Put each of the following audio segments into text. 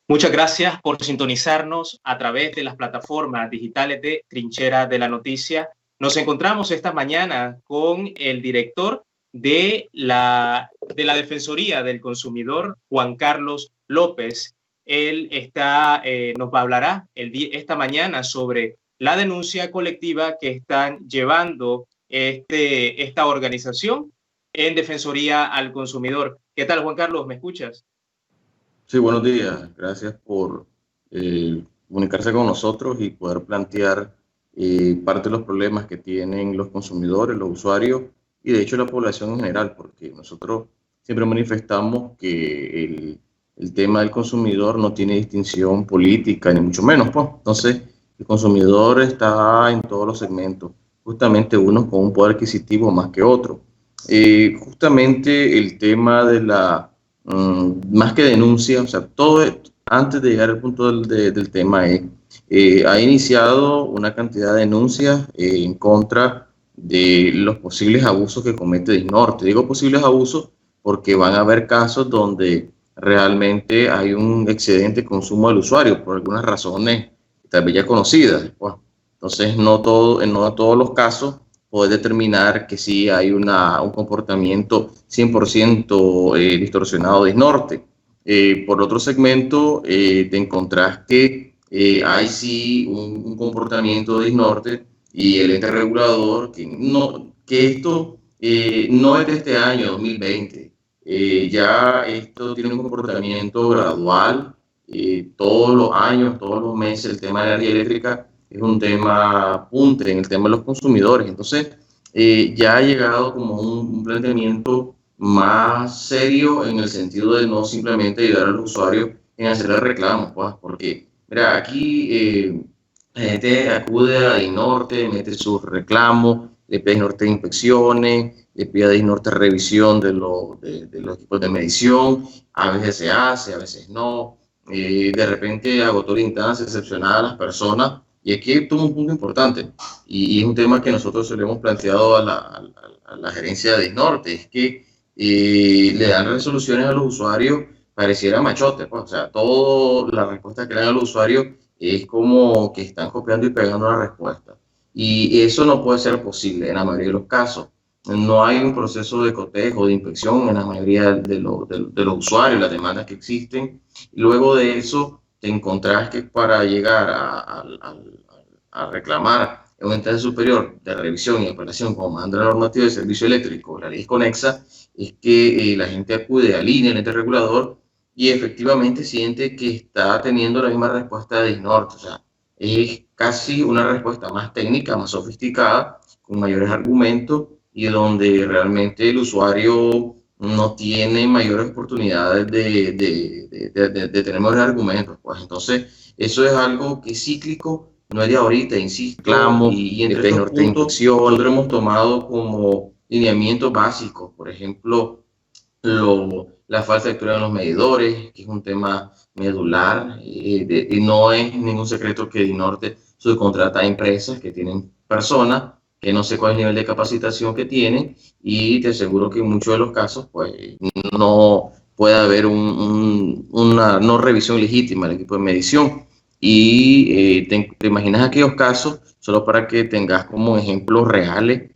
Muchas gracias por sintonizarnos a través de las plataformas digitales de Trinchera de la Noticia. Nos encontramos esta mañana con el director de la Defensoría del Consumidor, Juan Carlos López. Él nos hablará esta mañana sobre la denuncia colectiva que están llevando esta organización en Defensoría al Consumidor. ¿Qué tal, Juan Carlos? ¿Me escuchas? Sí, buenos días. Gracias por comunicarse con nosotros y poder plantear parte de los problemas que tienen los consumidores, los usuarios y de hecho la población en general, porque nosotros siempre manifestamos que el tema del consumidor no tiene distinción política, ni mucho menos, pues. Entonces, el consumidor está en todos los segmentos, justamente unos con un poder adquisitivo más que otro. Justamente el tema de más que denuncia, o sea, todo antes de llegar al punto del tema ha iniciado una cantidad de denuncias en contra de los posibles abusos que comete Disnorte. Digo posibles abusos porque van a haber casos donde realmente hay un excedente consumo del usuario por algunas razones tal vez ya conocidas. Bueno, entonces, no todos los casos poder determinar que sí hay un comportamiento 100% distorsionado de Disnorte. Por otro segmento, te encontrás que hay sí un comportamiento de Disnorte y el ente regulador, que esto no es de este año 2020, ya esto tiene un comportamiento gradual, todos los años, todos los meses, el tema de la energía eléctrica es un tema punte en el tema de los consumidores. Entonces, ya ha llegado como un planteamiento más serio en el sentido de no simplemente ayudar al usuario en hacer el reclamo, pues, porque, mira, aquí la gente acude a Disnorte, mete sus reclamos, le pide a Disnorte inspecciones, le pide a Disnorte revisión de los equipos de medición, a veces se hace, a veces no. De repente agotó la instancia excepcional a las personas. Y aquí tuvo un punto importante, y es un tema que nosotros le hemos planteado a la gerencia de Disnorte, es que le dan resoluciones a los usuarios, pareciera machote, pues, o sea, toda la respuesta que le dan a los usuarios es como que están copiando y pegando la respuesta. Y eso no puede ser posible en la mayoría de los casos. No hay un proceso de cotejo, de inspección en la mayoría de los usuarios, las demandas que existen. Y luego de eso, te encontrás que para llegar a reclamar en un ente superior de revisión y operación como manda la normativa de servicio eléctrico, la ley conexa, es que la gente acude al INE, el ente regulador, y efectivamente siente que está teniendo la misma respuesta de Disnorte. O sea, es casi una respuesta más técnica, más sofisticada, con mayores argumentos y donde realmente el usuario no tiene mayores oportunidades de tener mejores argumentos. Pues entonces, eso es algo que es cíclico, no es de ahorita, insisto, clamo, y entre estos puntos nosotros hemos tomado como lineamientos básicos, por ejemplo, la falta de lectura en los medidores, que es un tema medular, y no es ningún secreto que Disnorte subcontrata a empresas que tienen personas que no sé cuál es el nivel de capacitación que tienen, y te aseguro que en muchos de los casos pues no puede haber una no revisión legítima del equipo de medición. Y te imaginas aquellos casos, solo para que tengas como ejemplos reales,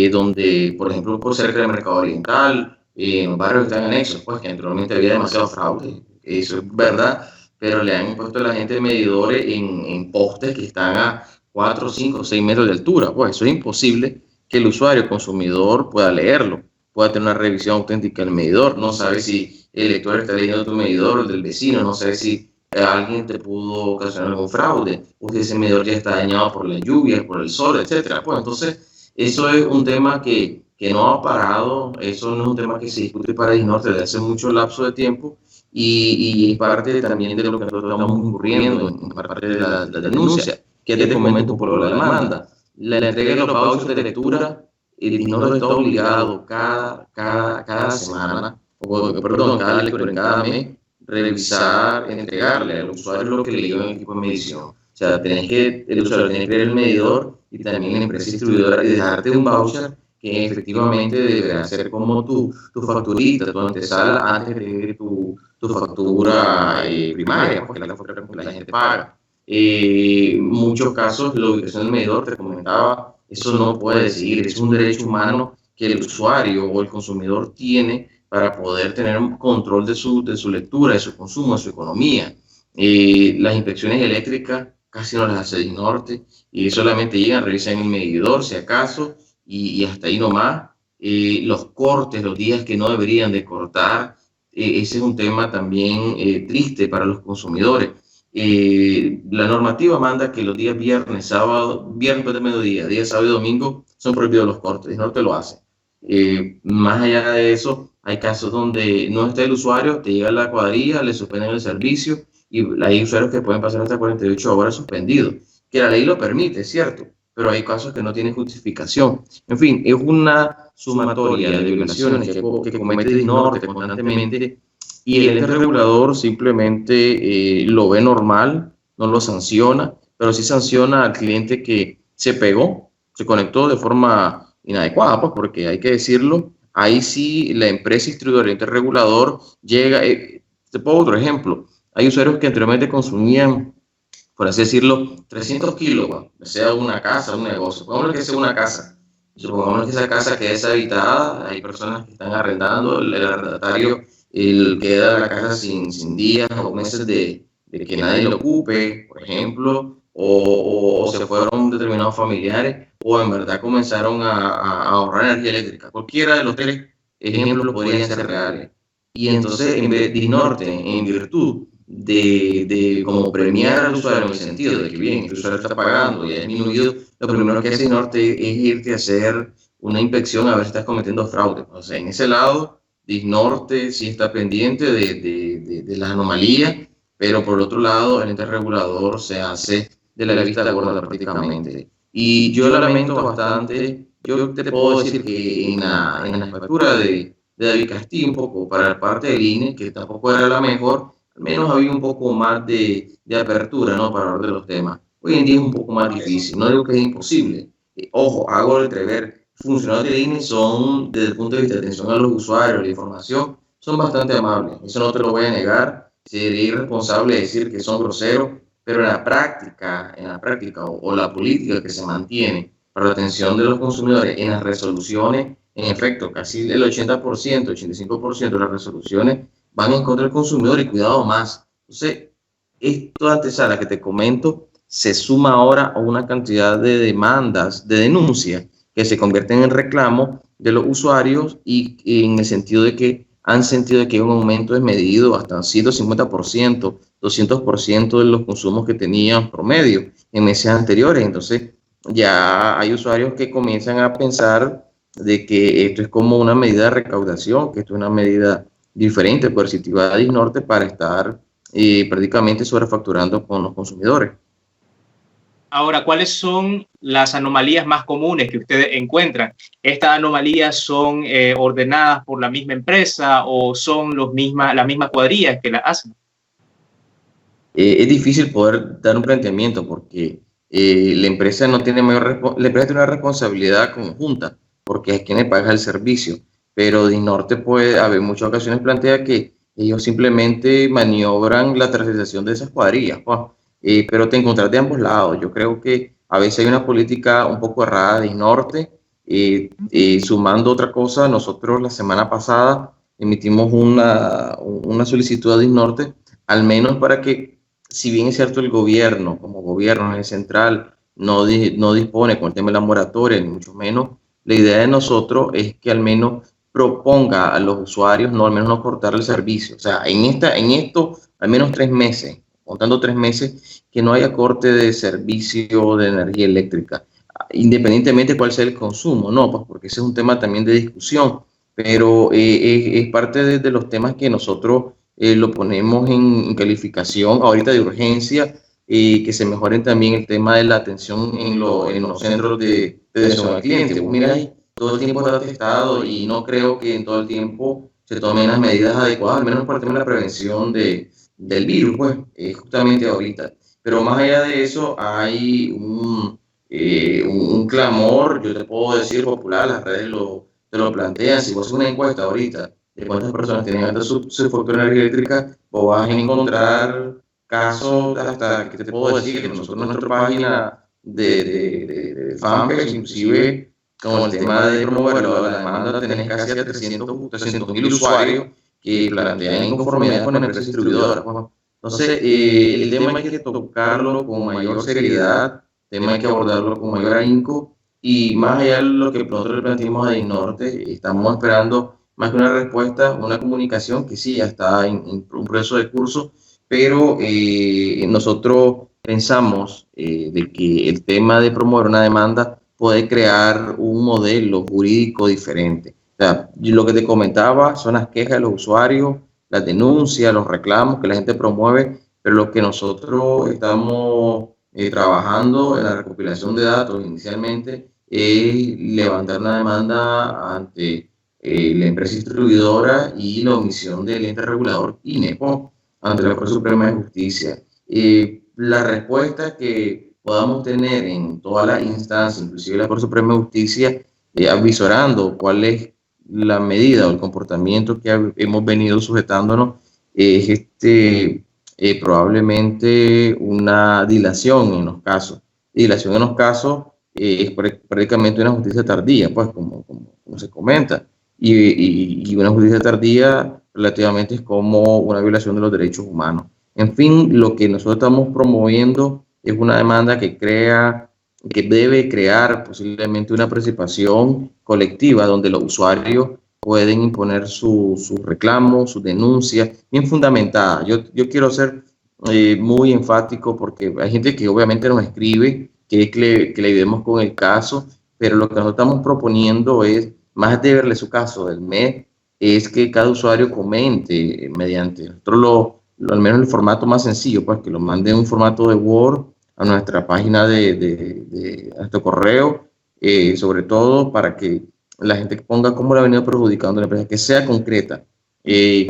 donde, por ejemplo, por cerca del Mercado Oriental, en los barrios que están anexos, pues que anteriormente había demasiado fraude, eso es verdad, pero le han puesto a la gente medidores en postes que están a 4, 5, 6 metros de altura. Pues eso es imposible que el usuario, el consumidor, pueda leerlo, pueda tener una revisión auténtica del medidor, no sabe si el lector está leyendo tu medidor o el del vecino, no sabe si alguien te pudo ocasionar algún fraude, o si ese medidor ya está dañado por la lluvia, por el sol, etcétera. Pues entonces, eso es un tema que no ha parado, eso no es un tema que se discute para Disnorte desde hace mucho lapso de tiempo, y parte también de lo que nosotros estamos incurriendo en parte de la denuncia, que es de fomento por la demanda. La entrega de los vouchers de lectura, Disnorte está obligado cada semana, perdón, cada lector en cada mes, revisar, entregarle al usuario lo que leyó en el equipo de medición. O sea, el usuario tiene que ver el medidor y también la empresa distribuidora y dejarte un voucher que efectivamente deberá ser como tu facturita, tu antesala antes de tu factura primaria, porque es la factura que la gente paga. En muchos casos, la ubicación del medidor, te comentaba, eso no puede decidir, es un derecho humano que el usuario o el consumidor tiene para poder tener un control de su lectura, de su consumo, de su economía. Las inspecciones eléctricas casi no las hace DINORTE y solamente llegan, revisan el medidor si acaso y hasta ahí nomás. Los cortes, los días que no deberían de cortar, ese es un tema también triste para los consumidores. La normativa manda que los días viernes, sábado, viernes de mediodía, día sábado y domingo son prohibidos los cortes, DINORTE lo hace. Más allá de eso, hay casos donde no está el usuario, te llega la cuadrilla, le suspenden el servicio y hay usuarios que pueden pasar hasta 48 horas suspendidos, que la ley lo permite, ¿cierto? Pero hay casos que no tienen justificación. En fin, es una sumatoria de violaciones que comete DINORTE constantemente y el ente regulador simplemente lo ve normal, no lo sanciona, pero sí sanciona al cliente que se pegó, se conectó de forma inadecuada, pues, porque hay que decirlo, ahí sí la empresa distribuidora, el ente regulador llega, te pongo otro ejemplo, hay usuarios que anteriormente consumían, por así decirlo, 300 kilowatts, sea una casa, un negocio, pongámosle que sea una casa, supongamos que esa casa quede deshabitada, hay personas que están arrendando, el arrendatario queda la casa sin días o meses de que nadie lo ocupe, por ejemplo, o se fueron determinados familiares, o en verdad comenzaron a ahorrar energía eléctrica. Cualquiera de los tres ejemplos podrían ser reales. Y entonces, en vez de DINORTE, en virtud de como premiar al usuario en el sentido de que bien, el usuario está pagando y ha disminuido, lo primero que hace DINORTE es irte a hacer una inspección a ver si estás cometiendo fraude. O sea, en ese lado, DINORTE sí está pendiente de las anomalías, pero por otro lado, el ente regulador se hace de la vista gorda prácticamente. Y yo lamento bastante, yo te puedo decir que en la factura de David Castillo, un poco para la parte del INE, que tampoco era la mejor, al menos había un poco más de apertura, ¿no?, para hablar de los temas. Hoy en día es un poco más difícil, no digo que es imposible. Ojo, hago el entrever, funcionarios del INE son, desde el punto de vista de atención a los usuarios, la información, son bastante amables, eso no te lo voy a negar, sería irresponsable decir que son groseros, pero en la práctica o la política que se mantiene para la atención de los consumidores en las resoluciones, en efecto, casi el 80%, 85% de las resoluciones van en contra del consumidor y cuidado más. Entonces, esto antesala que te comento se suma ahora a una cantidad de demandas, de denuncias que se convierten en reclamos de los usuarios y en el sentido de que han sentido que hay un aumento desmedido hasta 150%, 200% de los consumos que tenían promedio en meses anteriores. Entonces, ya hay usuarios que comienzan a pensar de que esto es como una medida de recaudación, que esto es una medida diferente, coercitiva de DINORTE para estar prácticamente sobrefacturando con los consumidores. Ahora, ¿cuáles son las anomalías más comunes que ustedes encuentran? ¿Estas anomalías son ordenadas por la misma empresa o son las mismas cuadrillas que las hacen? Es difícil poder dar un planteamiento porque la empresa no tiene la empresa tiene una responsabilidad conjunta porque es quien le paga el servicio, pero DINORTE puede, haber muchas ocasiones plantea que ellos simplemente maniobran la tercerización de esas cuadrillas, pero te encontrás de ambos lados. Yo creo que a veces hay una política un poco errada de DINORTE. Sumando otra cosa, nosotros la semana pasada emitimos una solicitud a DINORTE, al menos para que, si bien es cierto el gobierno, como gobierno en el central, no dispone con el tema de la moratoria, ni mucho menos, la idea de nosotros es que al menos proponga a los usuarios, no, al menos no cortar el servicio. O sea, en esto, al menos 3 meses, contando 3 meses, que no haya corte de servicio de energía eléctrica, independientemente de cuál sea el consumo, ¿no? Pues porque ese es un tema también de discusión, pero es parte de los temas que nosotros lo ponemos en calificación ahorita de urgencia, que se mejoren también el tema de la atención en los centros de atención al cliente. Mira, todo el tiempo está atestado y no creo que en todo el tiempo se tomen las medidas adecuadas, al menos para el tema de la prevención del virus, pues, justamente ahorita. Pero más allá de eso, hay un clamor, yo te puedo decir popular, las redes te lo plantean. Si vos haces una encuesta ahorita de cuántas personas tienen alta su factura de energía eléctrica, vos vas a encontrar casos hasta que te puedo decir que nosotros en nuestra página de fanpage, inclusive con el tema de promover la demanda, tenés casi a 300.000 usuarios que plantean inconformidad con empresas distribuidoras. Entonces, el tema hay que tocarlo con mayor seriedad, el tema hay que abordarlo con mayor ahínco, y más allá de lo que nosotros le planteamos a Dinorte, estamos esperando más que una respuesta, una comunicación que sí ya está en un proceso de curso, pero nosotros pensamos de que el tema de promover una demanda puede crear un modelo jurídico diferente. O sea, lo que te comentaba son las quejas de los usuarios, las denuncias, los reclamos que la gente promueve, pero lo que nosotros estamos trabajando en la recopilación de datos inicialmente es levantar una demanda ante la empresa distribuidora y la omisión del ente regulador INEPO ante la Corte Suprema de Justicia. La respuesta que podamos tener en todas las instancias, inclusive la Corte Suprema de Justicia, avisorando cuál es la medida o el comportamiento que hemos venido sujetándonos, es probablemente una dilación en los casos. Dilación en los casos es prácticamente una justicia tardía, pues como se comenta, y una justicia tardía relativamente es como una violación de los derechos humanos. En fin, lo que nosotros estamos promoviendo es una demanda que debe crear posiblemente una participación colectiva donde los usuarios pueden imponer sus reclamos, sus denuncias, bien fundamentadas. Yo quiero ser muy enfático porque hay gente que obviamente nos escribe, que le ayudemos con el caso, pero lo que nosotros estamos proponiendo es, más de verle su caso del mes, es que cada usuario comente mediante al menos el formato más sencillo, pues que lo mande en un formato de Word a nuestra página a nuestro correo, sobre todo para que la gente ponga cómo le ha venido perjudicando a la empresa, que sea concreta,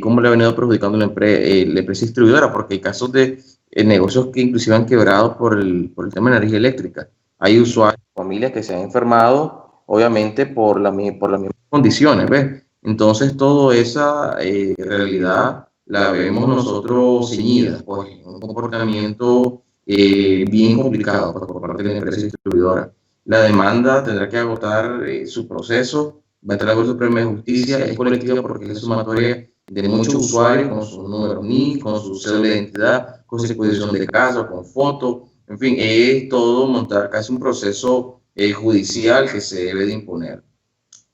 cómo le ha venido perjudicando la empresa distribuidora, porque hay casos de negocios que inclusive han quebrado por el tema de energía eléctrica. Hay usuarios, familias que se han enfermado, obviamente, por las mismas condiciones, ¿ves? Entonces, toda esa realidad la vemos nosotros ceñida, pues, un comportamiento bien complicado por parte de la empresa distribuidora. La demanda tendrá que agotar su proceso, va a entrar a la Corte Suprema de Justicia, es colectiva porque es sumatoria de muchos usuarios con su número NIC, con su cédula de identidad, con su disposición de caso, con foto, en fin, es todo montar casi un proceso judicial que se debe de imponer.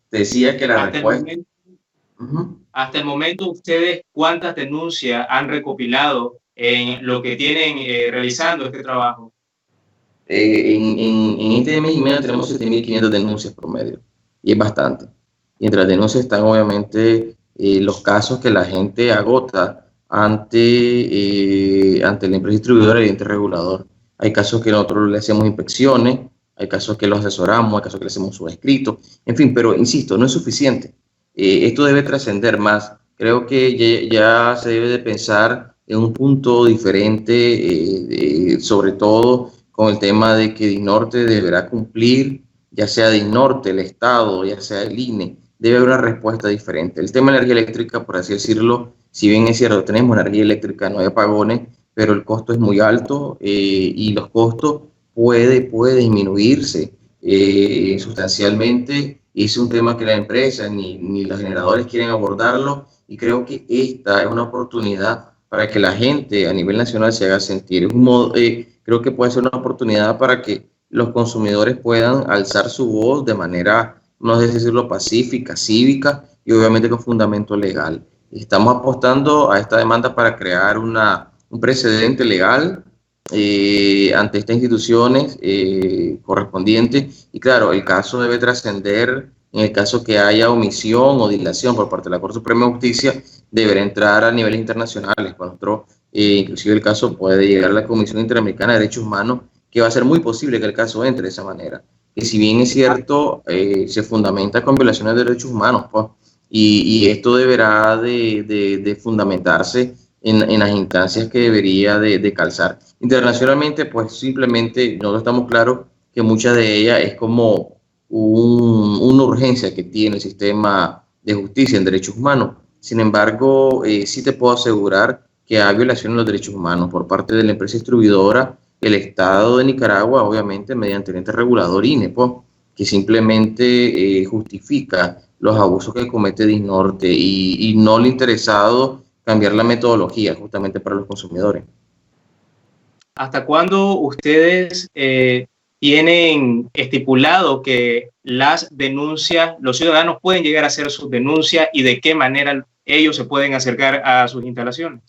Te decía que la respuesta... Hasta el momento, ¿ustedes cuántas denuncias han recopilado en lo que tienen realizando este trabajo? En este mes y medio tenemos 7.500 denuncias promedio, y es bastante. Y entre las denuncias están obviamente los casos que la gente agota ante la empresa distribuidora y el ente regulador. Hay casos que nosotros le hacemos inspecciones, hay casos que los asesoramos, hay casos que le hacemos subescritos, en fin, pero insisto, no es suficiente. Esto debe trascender más. Creo que ya se debe de pensar en un punto diferente, sobre todo con el tema de que Dinorte deberá cumplir, ya sea Dinorte, el Estado, ya sea el INE, debe haber una respuesta diferente. El tema de energía eléctrica, por así decirlo, si bien es cierto, tenemos energía eléctrica, no hay apagones, pero el costo es muy alto y los costos puede disminuirse sustancialmente. Es un tema que la empresa ni los generadores quieren abordarlo, y creo que esta es una oportunidad para que la gente a nivel nacional se haga sentir. Creo que puede ser una oportunidad para que los consumidores puedan alzar su voz de manera, no sé decirlo, pacífica, cívica y obviamente con fundamento legal. Estamos apostando a esta demanda para crear un precedente legal ante estas instituciones correspondientes, y claro, el caso debe trascender. En el caso que haya omisión o dilación por parte de la Corte Suprema de Justicia, deberá entrar a niveles internacionales. Inclusive el caso puede llegar a la Comisión Interamericana de Derechos Humanos, que va a ser muy posible que el caso entre de esa manera. Que si bien es cierto, se fundamenta con violaciones de derechos humanos, pues, y esto deberá de fundamentarse en las instancias que debería de calzar. Internacionalmente, pues simplemente nosotros estamos claros que muchas de ellas es como una urgencia que tiene el sistema de justicia en derechos humanos. Sin embargo, sí te puedo asegurar que hay violaciones de los derechos humanos por parte de la empresa distribuidora, el Estado de Nicaragua, obviamente mediante el ente regulador INEPO, que simplemente justifica los abusos que comete Disnorte y no le ha interesado cambiar la metodología justamente para los consumidores. ¿Hasta cuándo ustedes tienen estipulado que las denuncias, los ciudadanos pueden llegar a hacer sus denuncias y de qué manera ellos se pueden acercar a sus instalaciones?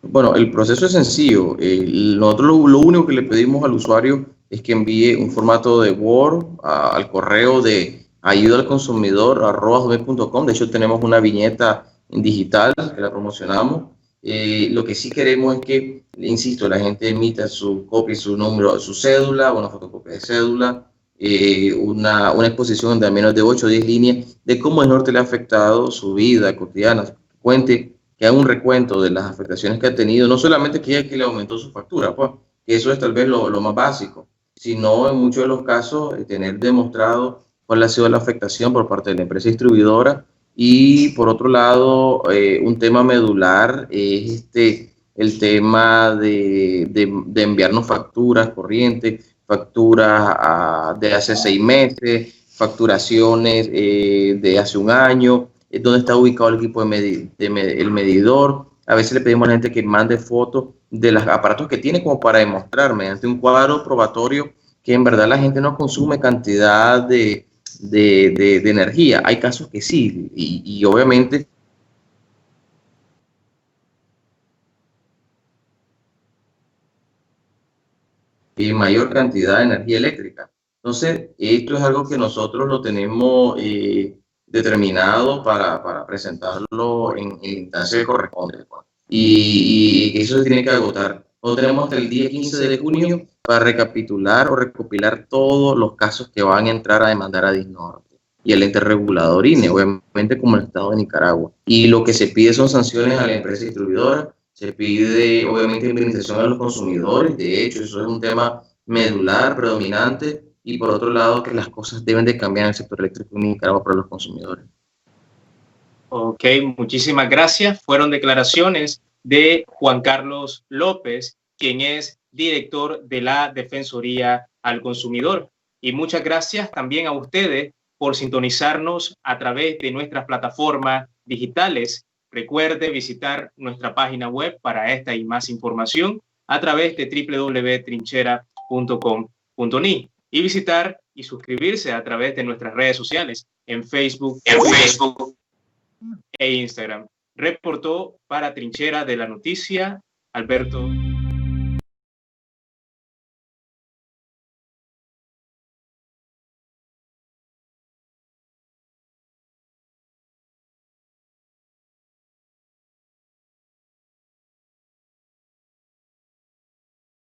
Bueno, el proceso es sencillo. Nosotros lo único que le pedimos al usuario es que envíe un formato de Word al correo de ayudalconsumidor@hotmail.com. De hecho, tenemos una viñeta en digital que la promocionamos. Lo que sí queremos es que, insisto, la gente emita su copia, su número, su cédula, una fotocopia de cédula, una exposición de al menos de 8 o 10 líneas de cómo el norte le ha afectado su vida cotidiana. Cuente, que haga un recuento de las afectaciones que ha tenido, no solamente que le aumentó su factura, pues, que eso es tal vez lo más básico, sino en muchos de los casos tener demostrado cuál ha sido la afectación por parte de la empresa distribuidora. Y por otro lado, un tema medular es el tema de enviarnos facturas corrientes, facturas de hace 6 meses, facturaciones de hace un año, dónde está ubicado el equipo el medidor. A veces le pedimos a la gente que mande fotos de los aparatos que tiene como para demostrar mediante un cuadro probatorio que en verdad la gente no consume cantidad de energía. Hay casos que sí, y obviamente mayor cantidad de energía eléctrica. Entonces, esto es algo que nosotros lo tenemos determinado para presentarlo en instancia que corresponde. Y eso se tiene que agotar. Nosotros tenemos hasta el día 15 de junio para recapitular o recopilar todos los casos que van a entrar a demandar a Disnorte y el ente regulador INE, obviamente como el Estado de Nicaragua. Y lo que se pide son sanciones a la empresa distribuidora, se pide obviamente indemnización a los consumidores. De hecho, eso es un tema medular, predominante, y por otro lado que las cosas deben de cambiar en el sector eléctrico en Nicaragua para los consumidores. Ok, muchísimas gracias. Fueron declaraciones de Juan Carlos López, quien es director de la Defensoría al Consumidor. Y muchas gracias también a ustedes por sintonizarnos a través de nuestras plataformas digitales. Recuerde visitar nuestra página web para esta y más información a través de www.trinchera.com.ni y visitar y suscribirse a través de nuestras redes sociales en Facebook e Instagram. Reportó para Trinchera de la Noticia Alberto